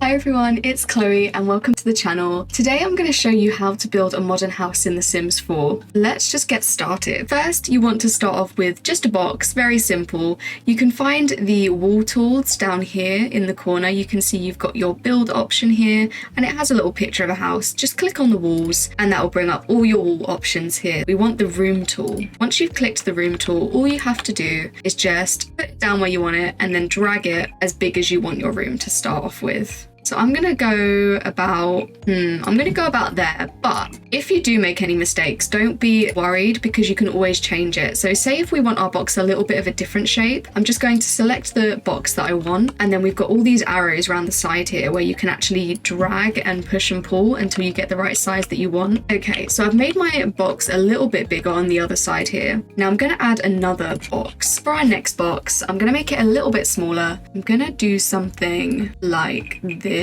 Hi everyone, it's Chloe and welcome to the channel. Today I'm going to show you how to build a modern house in The Sims 4. Let's just get started. First, you want to start off with just a box, very simple. You can find the wall tools down here in the corner. You can see you've got your build option here and it has a little picture of a house. Just click on the walls and that will bring up all your wall options here. We want the room tool. Once you've clicked the room tool, all you have to do is just put it down where you want it and then drag it as big as you want your room to start off with. So I'm gonna go about there, but if you do make any mistakes, don't be worried because you can always change it. So say if we want our box a little bit of a different shape, I'm just going to select the box that I want, and then we've got all these arrows around the side here where you can actually drag and push and pull until you get the right size that you want. Okay, so I've made my box a little bit bigger on the other side here. Now I'm gonna add another box. For our next box, I'm gonna make it a little bit smaller. I'm gonna do something like this.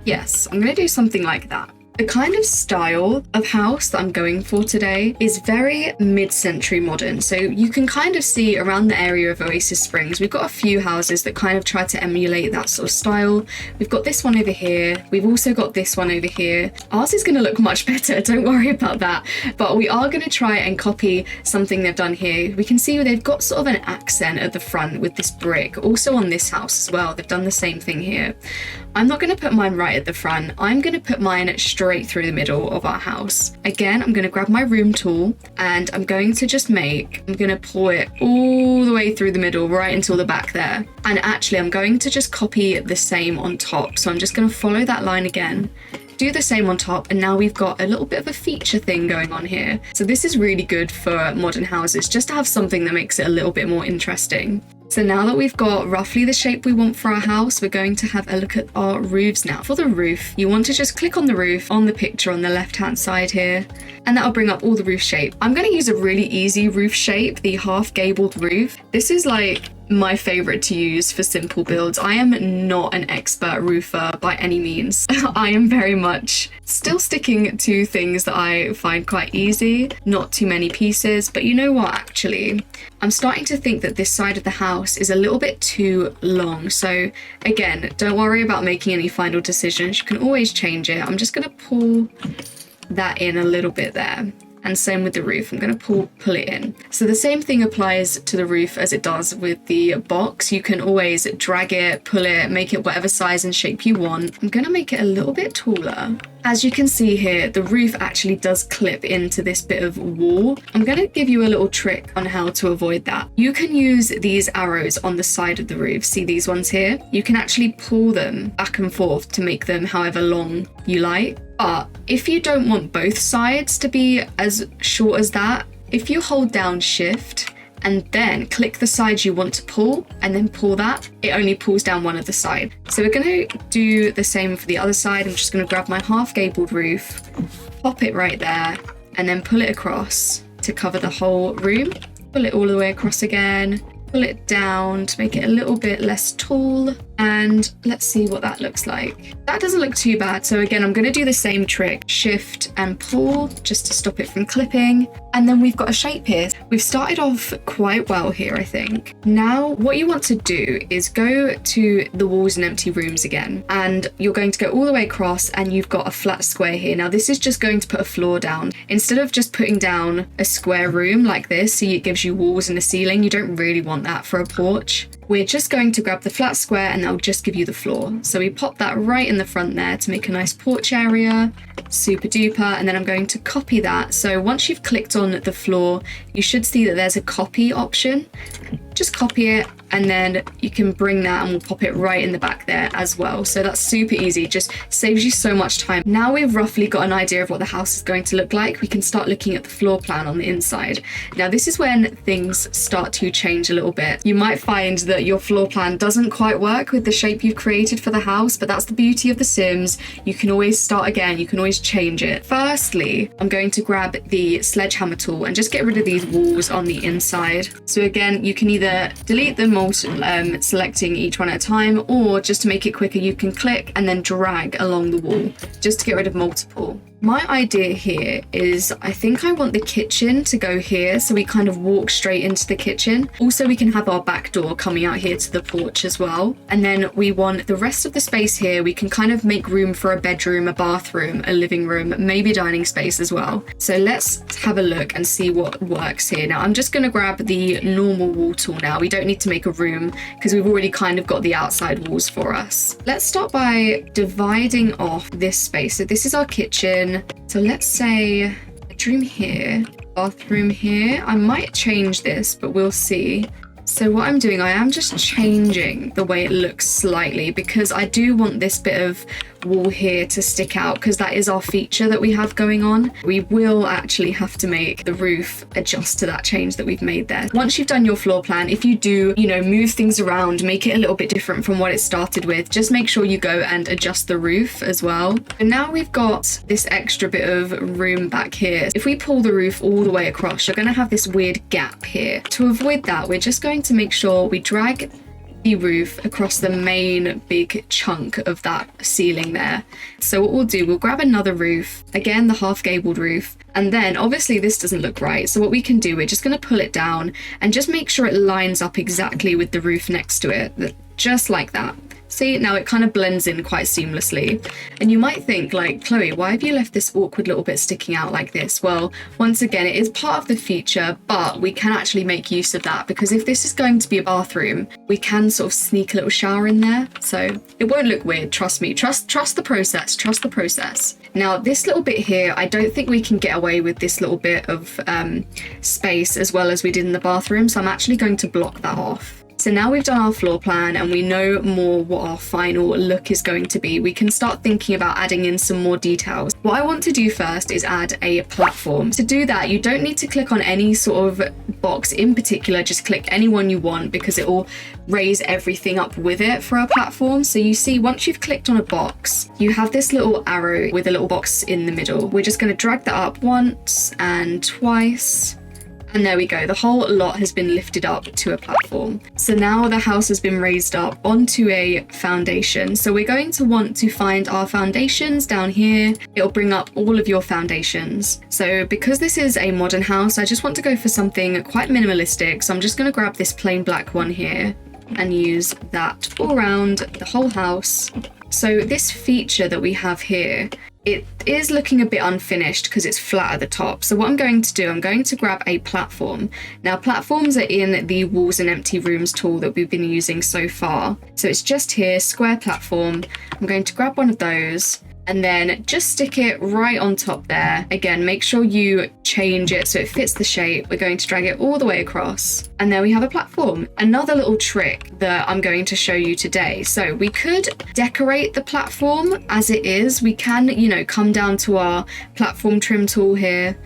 Yes, I'm going to do something like that. The kind of style of house that I'm going for today is very mid-century modern. So you can kind of see around the area of Oasis Springs, we've got a few houses that kind of try to emulate that sort of style. We've got this one over here. We've also got this one over here. Ours is going to look much better, don't worry about that. But we are going to try and copy something they've done here. We can see they've got sort of an accent at the front with this brick. Also on this house as well, they've done the same thing here. I'm not going to put mine right at the front. I'm going to put mine straight through the middle of our house. Again, I'm going to grab my room tool and I'm going to pull it all the way through the middle right until the back there. And actually, I'm going to just copy the same on top. So I'm just going to follow that line again, do the same on top, and now we've got a little bit of a feature thing going on here. So this is really good for modern houses, just to have something that makes it a little bit more interesting. So now that we've got roughly the shape we want for our house, we're going to have a look at our roofs now. For the roof, you want to just click on the roof on the picture on the left-hand side here, and that'll bring up all the roof shape. I'm going to use a really easy roof shape, the half-gabled roof. This is like my favorite to use for simple builds. I am not an expert roofer by any means. I am very much still sticking to things that I find quite easy, not too many pieces. But you know what, actually, I'm starting to think that this side of the house is a little bit too long. So again, don't worry about making any final decisions. You can always change it. I'm just going to pull that in a little bit there. And same with the roof, I'm going to pull it in. So the same thing applies to the roof as it does with the box. You can always drag it, pull it, make it whatever size and shape you want. I'm going to make it a little bit taller. As you can see here, the roof actually does clip into this bit of wall. I'm going to give you a little trick on how to avoid that. You can use these arrows on the side of the roof. See these ones here? You can actually pull them back and forth to make them however long you like. But if you don't want both sides to be as short as that, if you hold down Shift and then click the side you want to pull and then pull that, it only pulls down one of the side. So we're going to do the same for the other side. I'm just going to grab my half-gabled roof, pop it right there, and then pull it across to cover the whole room. Pull it all the way across again, pull it down to make it a little bit less tall, and let's see what that looks like. That doesn't look too bad. So again, I'm going to do the same trick, Shift and pull just to stop it from clipping. And then we've got a shape here. We've started off quite well here, I think. Now, what you want to do is go to the walls and empty rooms again, and you're going to go all the way across and you've got a flat square here. Now, this is just going to put a floor down. Instead of just putting down a square room like this, so it gives you walls and a ceiling, you don't really want that for a porch. We're just going to grab the flat square and that'll just give you the floor. So we pop that right in the front there to make a nice porch area, super duper. And then I'm going to copy that. So once you've clicked on the floor, you should see that there's a copy option. Just copy it and then you can bring that and we'll pop it right in the back there as well. So that's super easy, just saves you so much time. Now we've roughly got an idea of what the house is going to look like, we can start looking at the floor plan on the inside. Now this is when things start to change a little bit. You might find that your floor plan doesn't quite work with the shape you've created for the house, but that's the beauty of The Sims. You can always start again, you can always change it. Firstly, I'm going to grab the sledgehammer tool and just get rid of these walls on the inside. So again, you can either delete them all, selecting each one at a time, or just to make it quicker, you can click and then drag along the wall just to get rid of multiple. My idea here is I think I want the kitchen to go here, so we kind of walk straight into the kitchen. Also, we can have our back door coming out here to the porch as well. And then we want the rest of the space here. We can kind of make room for a bedroom, a bathroom, a living room, maybe a dining space as well. So let's have a look and see what works here. Now, I'm just going to grab the normal wall tool now. We don't need to make a room because we've already kind of got the outside walls for us. Let's start by dividing off this space. So this is our kitchen. So let's say bedroom here, bathroom here. I might change this, but we'll see. So what I'm doing, I am just changing the way it looks slightly because I do want this bit of wall here to stick out because that is our feature that we have going on. We will actually have to make the roof adjust to that change that we've made there. Once you've done your floor plan, if you do, move things around, make it a little bit different from what it started with, just make sure you go and adjust the roof as well. And now we've got this extra bit of room back here. If we pull the roof all the way across, you're going to have this weird gap here. To avoid that, we're just going to make sure we drag the roof across the main big chunk of that ceiling there. So what we'll do, we'll grab another roof, again the half gabled roof, and then obviously this doesn't look right, so what we can do, we're just going to pull it down and just make sure it lines up exactly with the roof next to it, just like that. See, now it kind of blends in quite seamlessly. And you might think, like, Chloe, why have you left this awkward little bit sticking out like this? Well, once again, it is part of the feature, but we can actually make use of that because if this is going to be a bathroom, we can sort of sneak a little shower in there. So it won't look weird, trust me. Trust the process, trust the process. Now, this little bit here, I don't think we can get away with this little bit of space as well as we did in the bathroom. So I'm actually going to block that off. So now we've done our floor plan and we know more what our final look is going to be. We can start thinking about adding in some more details. What I want to do first is add a platform. To do that, you don't need to click on any sort of box in particular, just click any one you want because it will raise everything up with it for our platform. So you see, once you've clicked on a box, you have this little arrow with a little box in the middle. We're just going to drag that up once and twice. And there we go, the whole lot has been lifted up to a platform. So now the house has been raised up onto a foundation. So we're going to want to find our foundations down here. It'll bring up all of your foundations. So because this is a modern house, I just want to go for something quite minimalistic. So I'm just going to grab this plain black one here and use that all around the whole house. So this feature that we have here, it is looking a bit unfinished because it's flat at the top. So what I'm going to do, I'm going to grab a platform. Now platforms are in the walls and empty rooms tool that we've been using so far. So it's just here, square platform. I'm going to grab one of those and then just stick it right on top there. Again, make sure you change it so it fits the shape. We're going to drag it all the way across. And there we have a platform. Another little trick that I'm going to show you today. So we could decorate the platform as it is. We can, come down to our platform trim tool here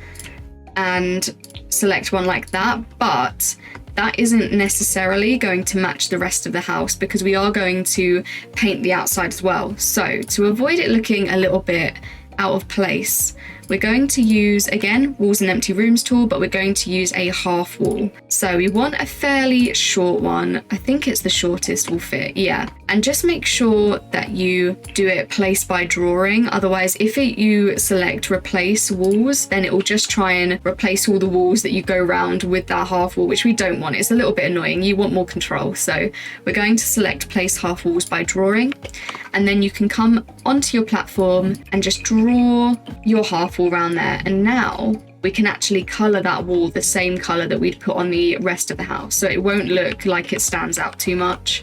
and select one like that. But that isn't necessarily going to match the rest of the house because we are going to paint the outside as well. So to avoid it looking a little bit out of place, we're going to use, again, walls and empty rooms tool, but we're going to use a half wall. So we want a fairly short one. I think it's the shortest will fit, yeah. And just make sure that you do it place by drawing. Otherwise, if you select replace walls, then it will just try and replace all the walls that you go around with that half wall, which we don't want. It's a little bit annoying. You want more control. So we're going to select place half walls by drawing. And then you can come onto your platform and just draw your half wall around there. And now we can actually colour that wall the same colour that we'd put on the rest of the house. So it won't look like it stands out too much.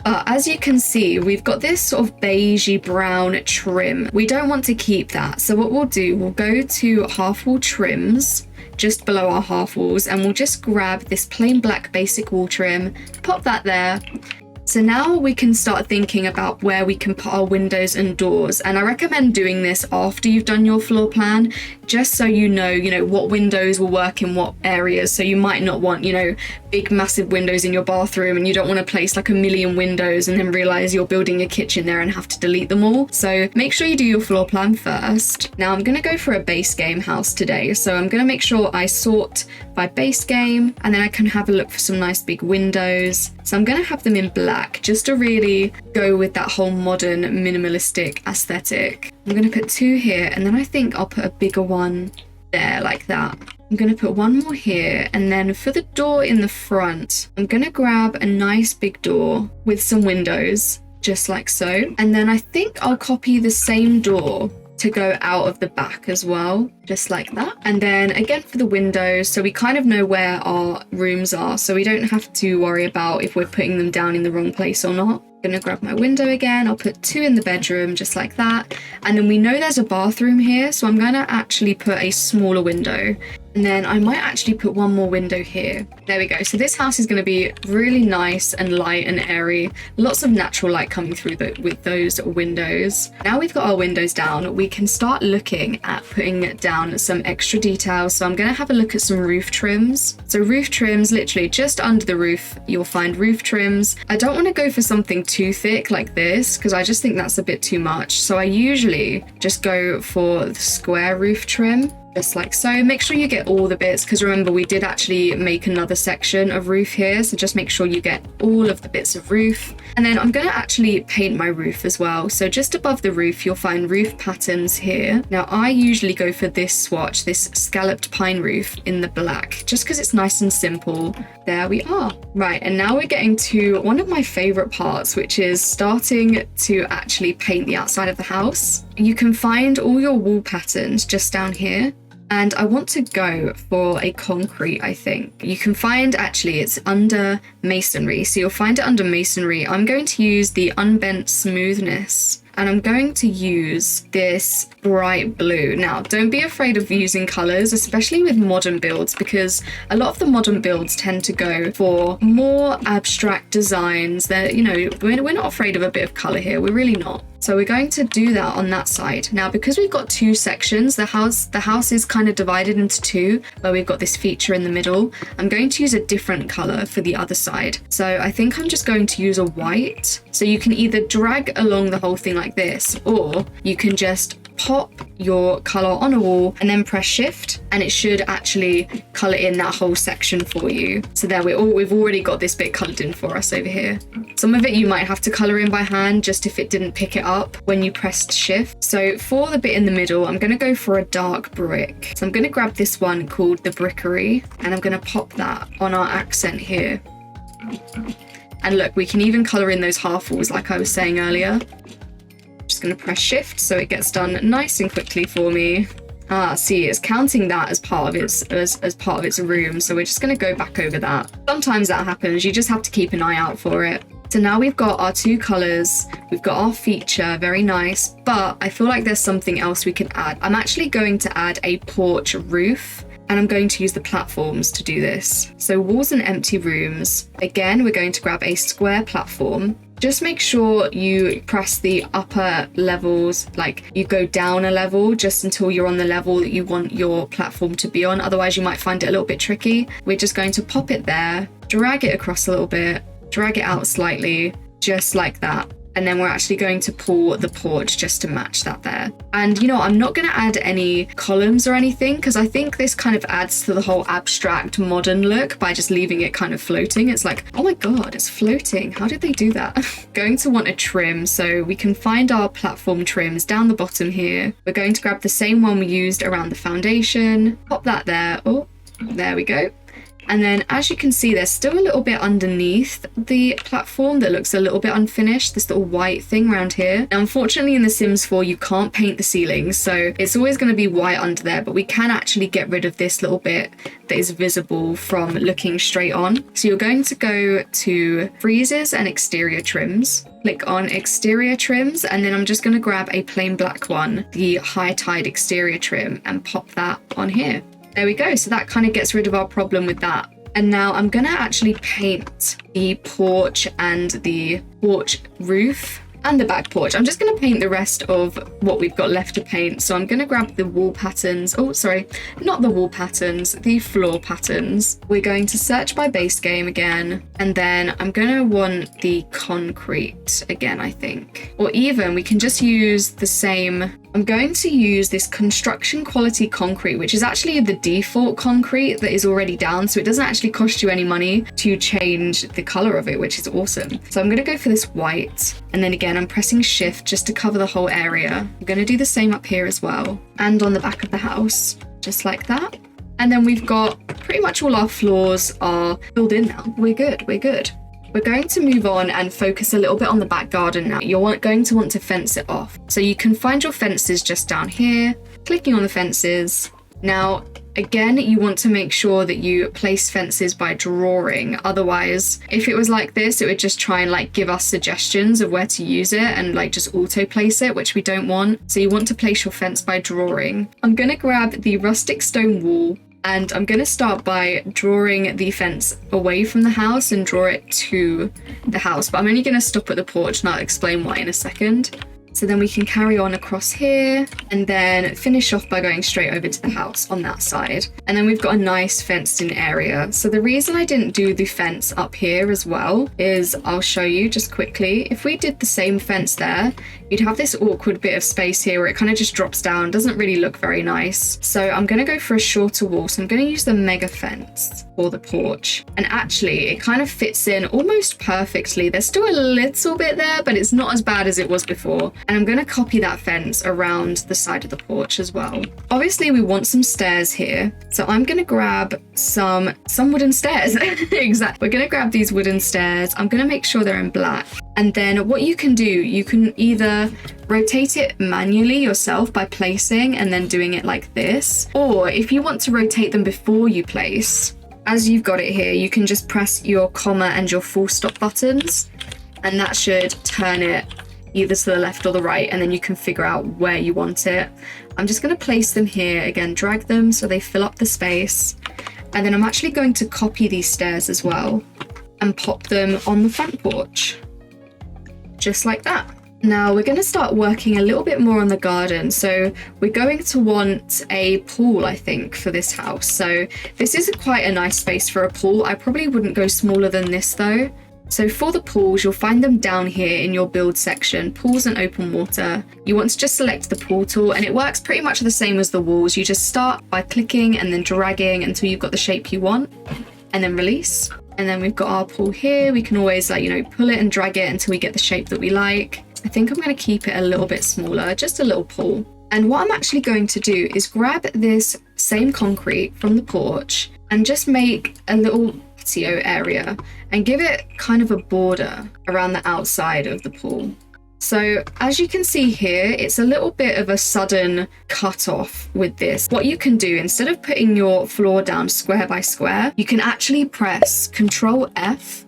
As you can see, we've got this sort of beigey brown trim. We don't want to keep that. So what we'll do, we'll go to half wall trims just below our half walls and we'll just grab this plain black basic wall trim, pop that there. So now we can start thinking about where we can put our windows and doors. And I recommend doing this after you've done your floor plan, just so you know what windows will work in what areas. So you might not want, big massive windows in your bathroom and you don't want to place like a million windows and then realize you're building a kitchen there and have to delete them all. So make sure you do your floor plan first. Now I'm going to go for a base game house today. So I'm going to make sure I sort by base game and then I can have a look for some nice big windows. So I'm going to have them in black. black, just to really go with that whole modern minimalistic aesthetic. I'm going to put 2 here, and then I think I'll put a bigger one there like that. I'm going to put 1 more here, and then for the door in the front, I'm going to grab a nice big door with some windows, just like so. And then I think I'll copy the same door to go out of the back as well, just like that. And then again for the windows, so we kind of know where our rooms are, so we don't have to worry about if we're putting them down in the wrong place or not. I'm gonna grab my window again. I'll put 2 in the bedroom, just like that. And then we know there's a bathroom here, so I'm gonna actually put a smaller window. And then I might actually put 1 more window here. There we go. So this house is going to be really nice and light and airy. Lots of natural light coming through with those windows. Now we've got our windows down, we can start looking at putting down some extra details. So I'm going to have a look at some roof trims. So roof trims, literally just under the roof, you'll find roof trims. I don't want to go for something too thick like this, because I just think that's a bit too much. So I usually just go for the square roof trim. Just like so. Make sure you get all the bits, because remember we did actually make another section of roof here, so just make sure you get all of the bits of roof. And then I'm going to actually paint my roof as well. So just above the roof you'll find roof patterns here. Now I usually go for this swatch, this scalloped pine roof in the black, just because it's nice and simple. There we are. Right, and now we're getting to one of my favorite parts, which is starting to actually paint the outside of the house. You can find all your wall patterns just down here. And I want to go for a concrete, I think. You can find, actually, it's under masonry. So you'll find it under masonry. I'm going to use the unbent smoothness. And I'm going to use this bright blue. Now, don't be afraid of using colors, especially with modern builds, because a lot of the modern builds tend to go for more abstract designs. That, you know, we're not afraid of a bit of color here. We're really not. So we're going to do that on that side. Now, because we've got 2 sections, the house is kind of divided into 2, where we've got this feature in the middle. I'm going to use a different color for the other side. So I think I'm just going to use a white. So you can either drag along the whole thing like this, or you can just pop your color on a wall and then press shift, and it should actually color in that whole section for you. So there we've already got this bit colored in for us over here. Some of it you might have to color in by hand, just if it didn't pick it up when you pressed shift. So for the bit in the middle, I'm going to go for a dark brick. So I'm going to grab this one called the Brickery, and I'm going to pop that on our accent here. And look, we can even color in those half walls like I was saying earlier. Just going to press shift so it gets done nice and quickly for me. See, it's counting that as part of its as part of its room, so we're just going to go back over that. Sometimes that happens, you just have to keep an eye out for it. So now we've got our 2 colors, we've got our feature, very nice, but I feel like there's something else we can add. I'm actually going to add a porch roof, and I'm going to use the platforms to do this. So walls and empty rooms. Again, we're going to grab a square platform. Just make sure you press the upper levels, like you go down a level just until you're on the level that you want your platform to be on. Otherwise, you might find it a little bit tricky. We're just going to pop it there, drag it across a little bit, drag it out slightly, just like that. And then we're actually going to pull the porch just to match that there. And you know, I'm not going to add any columns or anything, because I think this kind of adds to the whole abstract modern look by just leaving it kind of floating. It's like, oh my god, it's floating. How did they do that? Going to want a trim, so we can find our platform trims down the bottom here. We're going to grab the same one we used around the foundation, pop that there. Oh, there we go. And then as you can see, there's still a little bit underneath the platform that looks a little bit unfinished, this little white thing around here. Now, unfortunately in The Sims 4, you can't paint the ceilings, so it's always going to be white under there, but we can actually get rid of this little bit that is visible from looking straight on. So you're going to go to Freezes and Exterior Trims. Click on Exterior Trims, and then I'm just going to grab a plain black one, the High Tide Exterior Trim, and pop that on here. There we go. So that kind of gets rid of our problem with that. And now I'm going to actually paint the porch and the porch roof and the back porch. I'm just going to paint the rest of what we've got left to paint. So I'm going to grab the wall patterns. Oh, sorry, not the wall patterns, the floor patterns. We're going to search by base game again. And then I'm going to want the concrete again, I think. Or even we can just use the same I'm going to use this construction quality concrete, which is actually the default concrete that is already down. So it doesn't actually cost you any money to change the color of it, which is awesome. So I'm going to go for this white. And then again, I'm pressing shift just to cover the whole area. I'm going to do the same up here as well. And on the back of the house, just like that. And then we've got pretty much all our floors are filled in now. We're good. We're good. We're going to move on and focus a little bit on the back garden now. You're going to want to fence it off. So you can find your fences just down here, clicking on the fences. Now, again, you want to make sure that you place fences by drawing. Otherwise, if it was like this, it would just try and like give us suggestions of where to use it and like just auto place it, which we don't want. So you want to place your fence by drawing. I'm going to grab the rustic stone wall. And I'm going to start by drawing the fence away from the house and draw it to the house. But I'm only going to stop at the porch and I'll explain why in a second. So then we can carry on across here and then finish off by going straight over to the house on that side. And then we've got a nice fenced in area. So the reason I didn't do the fence up here as well is I'll show you just quickly. If we did the same fence there, you'd have this awkward bit of space here where it kind of just drops down, doesn't really look very nice. So I'm going to go for a shorter wall. So I'm going to use the mega fence for the porch. And actually it kind of fits in almost perfectly. There's still a little bit there, but it's not as bad as it was before. And I'm going to copy that fence around the side of the porch as well. Obviously we want some stairs here. So I'm going to grab some wooden stairs. Exactly. We're going to grab these wooden stairs. I'm going to make sure they're in black. And then what you can do, you can either rotate it manually yourself by placing and then doing it like this. Or if you want to rotate them before you place, as you've got it here, you can just press your comma and your full stop buttons. And that should turn it either to the left or the right, and then you can figure out where you want it. I'm just going to place them here, again, drag them so they fill up the space. And then I'm actually going to copy these stairs as well and pop them on the front porch. Just like that. Now we're going to start working a little bit more on the garden. So we're going to want a pool, I think, for this house. So this is quite a nice space for a pool. I probably wouldn't go smaller than this though. So for the pools, you'll find them down here in your build section, pools and open water. You want to just select the pool tool and it works pretty much the same as the walls. You just start by clicking and then dragging until you've got the shape you want and then release. And then we've got our pool here. We can always pull it and drag it until we get the shape that we like. I think I'm going to keep it a little bit smaller, just a little pool. And what I'm actually going to do is grab this same concrete from the porch and just make a little patio area and give it kind of a border around the outside of the pool. So as you can see here, it's a little bit of a sudden cut off with this. What you can do, instead of putting your floor down square by square, you can actually press Control F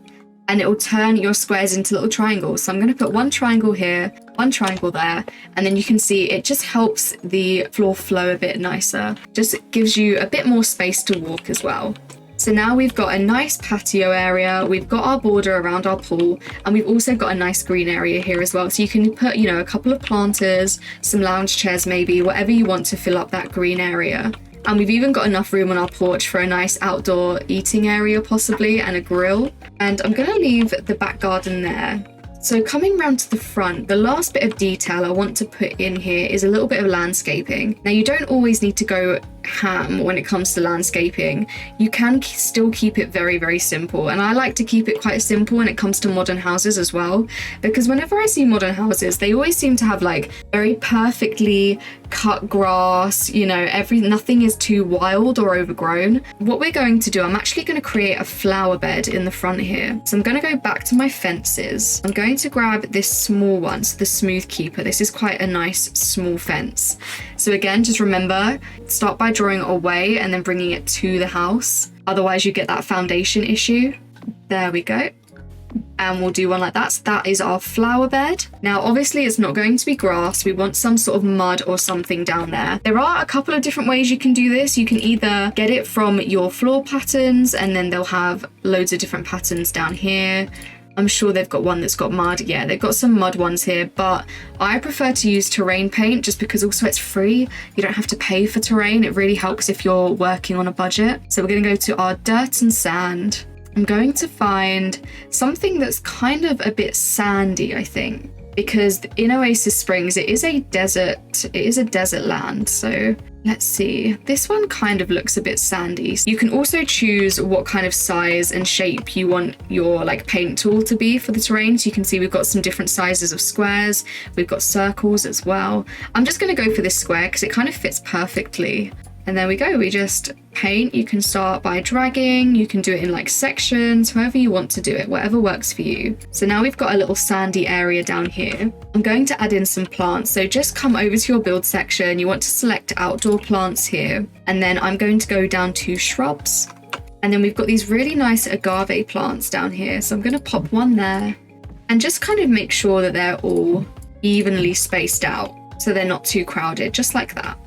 and it will turn your squares into little triangles. So I'm going to put one triangle here, one triangle there, and then you can see it just helps the floor flow a bit nicer. Just gives you a bit more space to walk as well. So now we've got a nice patio area, we've got our border around our pool, and we've also got a nice green area here as well. So you can put, a couple of planters, some lounge chairs maybe, whatever you want to fill up that green area. And we've even got enough room on our porch for a nice outdoor eating area possibly, and a grill. And I'm going to leave the back garden there. So coming round to the front, the last bit of detail I want to put in here is a little bit of landscaping. Now you don't always need to go ham when it comes to landscaping. You can still keep it very, very simple. And I like to keep it quite simple when it comes to modern houses as well, because whenever I see modern houses, they always seem to have very perfectly cut grass, nothing is too wild or overgrown. What we're going to do, I'm actually going to create a flower bed in the front here. So I'm going to go back to my fences. I'm going to grab this small one, so the Smooth Keeper. This is quite a nice small fence. So again, just remember, start by drawing it away and then bringing it to the house. Otherwise you get that foundation issue. There we go. And we'll do one like that. So that is our flower bed. Now, obviously it's not going to be grass. We want some sort of mud or something down there. There are a couple of different ways you can do this. You can either get it from your floor patterns and then they'll have loads of different patterns down here. I'm sure they've got one that's got mud. Yeah, they've got some mud ones here, but I prefer to use terrain paint just because also it's free. You don't have to pay for terrain. It really helps if you're working on a budget. So we're going to go to our dirt and sand. I'm going to find something that's kind of a bit sandy, I think. because in Oasis Springs, it is a desert land. So let's see, this one kind of looks a bit sandy. You can also choose what kind of size and shape you want your like paint tool to be for the terrain. So you can see we've got some different sizes of squares. We've got circles as well. I'm just going to go for this square because it kind of fits perfectly. And there we go, we just paint. You can start by dragging, you can do it in like sections, however you want to do it, whatever works for you. So now we've got a little sandy area down here. I'm going to add in some plants. So just come over to your build section. You want to select outdoor plants here. And then I'm going to go down to shrubs. And then we've got these really nice agave plants down here. So I'm going to pop one there and just kind of make sure that they're all evenly spaced out, so they're not too crowded, just like that.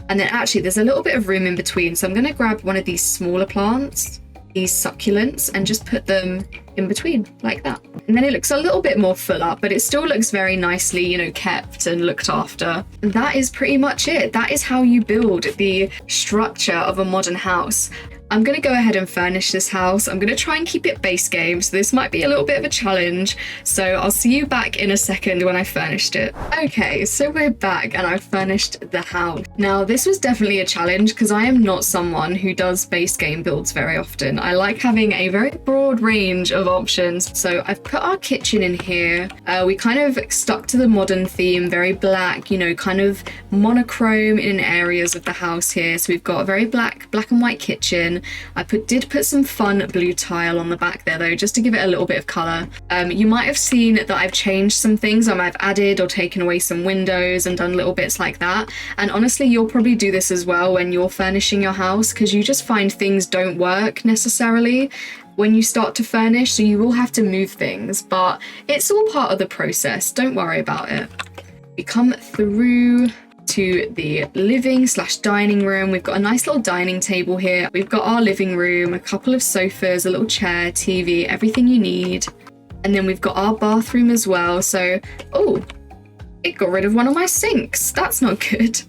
And then actually there's a little bit of room in between. So I'm going to grab one of these smaller plants, these succulents, and just put them in between like that. And then it looks a little bit more full up, but it still looks very nicely, you know, kept and looked after. And that is pretty much it. That is how you build the structure of a modern house. I'm going to go ahead and furnish this house. I'm going to try and keep it base game, so this might be a little bit of a challenge. So I'll see you back in a second when I finished it. Okay, so we're back and I've furnished the house. Now, this was definitely a challenge because I am not someone who does base game builds very often. I like having a very broad range of options. So I've put our kitchen in here. We kind of stuck to the modern theme, very black, you know, kind of monochrome in areas of the house here. So we've got a very black and white kitchen. I did put some fun blue tile on the back there though, just to give it a little bit of colour. You might have seen that I've changed some things. I might have added or taken away some windows and done little bits like that. And honestly, you'll probably do this as well when you're furnishing your house, because you just find things don't work necessarily when you start to furnish, so you will have to move things, but it's all part of the process. Don't worry about it. We come through to the living/dining room. We've got a nice little dining table here. We've got our living room, a couple of sofas, a little chair, TV, everything you need. And then we've got our bathroom as well. So, oh, it got rid of one of my sinks. That's not good.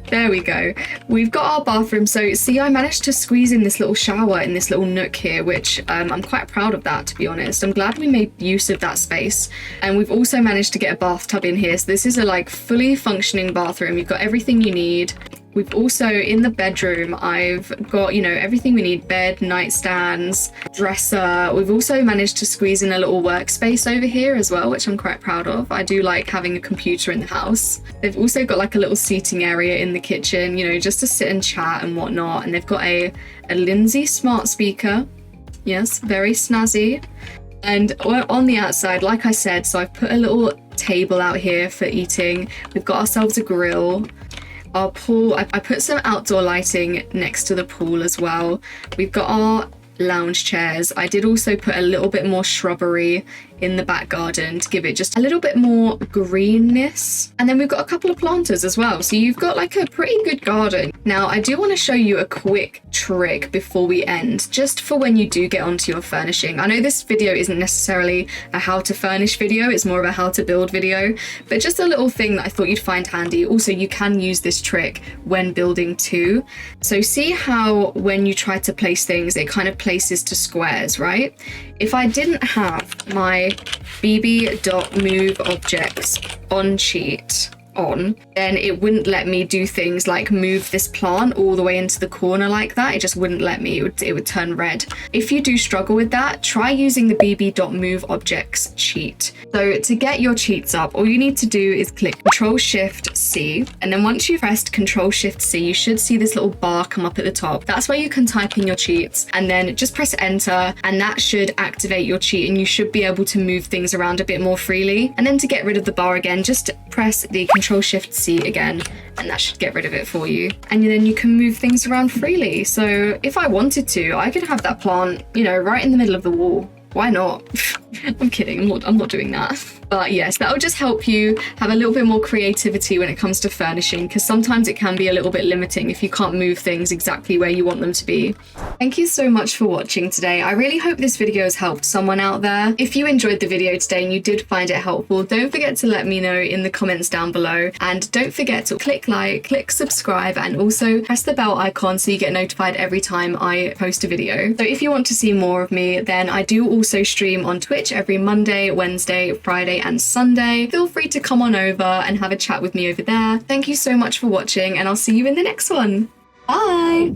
There we go. We've got our bathroom. So see, I managed to squeeze in this little shower in this little nook here, which I'm quite proud of that, to be honest. I'm glad we made use of that space. And we've also managed to get a bathtub in here. So this is a like fully functioning bathroom. You've got everything you need. We've also, in the bedroom, I've got, you know, everything we need: bed, nightstands, dresser. We've also managed to squeeze in a little workspace over here as well, which I'm quite proud of. I do like having a computer in the house. They've also got like a little seating area in the kitchen, you know, just to sit and chat and whatnot. And they've got a Lindsay smart speaker. Yes, very snazzy. And on the outside, like I said, so I've put a little table out here for eating. We've got ourselves a grill. Our pool, I put some outdoor lighting next to the pool as well. We've got our lounge chairs. I did also put a little bit more shrubbery in the back garden to give it just a little bit more greenness. And then we've got a couple of planters as well. So you've got like a pretty good garden. Now, I do want to show you a quick trick before we end, just for when you do get onto your furnishing. I know this video isn't necessarily a how to furnish video, it's more of a how to build video, but just a little thing that I thought you'd find handy. Also, you can use this trick when building too. So see how when you try to place things, it kind of places to squares, right? If I didn't have my bb.move objects on cheat on, then it wouldn't let me do things like move this plant all the way into the corner like that. It just wouldn't let me. It would turn red. If you do struggle with that, try using the bb.move objects cheat. So to get your cheats up, all you need to do is click Ctrl+Shift+C, and then once you've pressed Ctrl+Shift+C, you should see this little bar come up at the top. That's where you can type in your cheats, and then just press enter, and that should activate your cheat, and you should be able to move things around a bit more freely. And then to get rid of the bar again, just press the Ctrl+Shift+C again, and that should get rid of it for you. And then you can move things around freely. So if I wanted to, I could have that plant, you know, right in the middle of the wall. Why not? I'm kidding, I'm not doing that. But yes, that'll just help you have a little bit more creativity when it comes to furnishing, because sometimes it can be a little bit limiting if you can't move things exactly where you want them to be. Thank you so much for watching today. I really hope this video has helped someone out there. If you enjoyed the video today and you did find it helpful, don't forget to let me know in the comments down below. And don't forget to click like, click subscribe, and also press the bell icon so you get notified every time I post a video. So if you want to see more of me, then I do also also stream on Twitch every Monday, Wednesday, Friday, and Sunday. Feel free to come on over and have a chat with me over there. Thank you so much for watching, and I'll see you in the next one. Bye!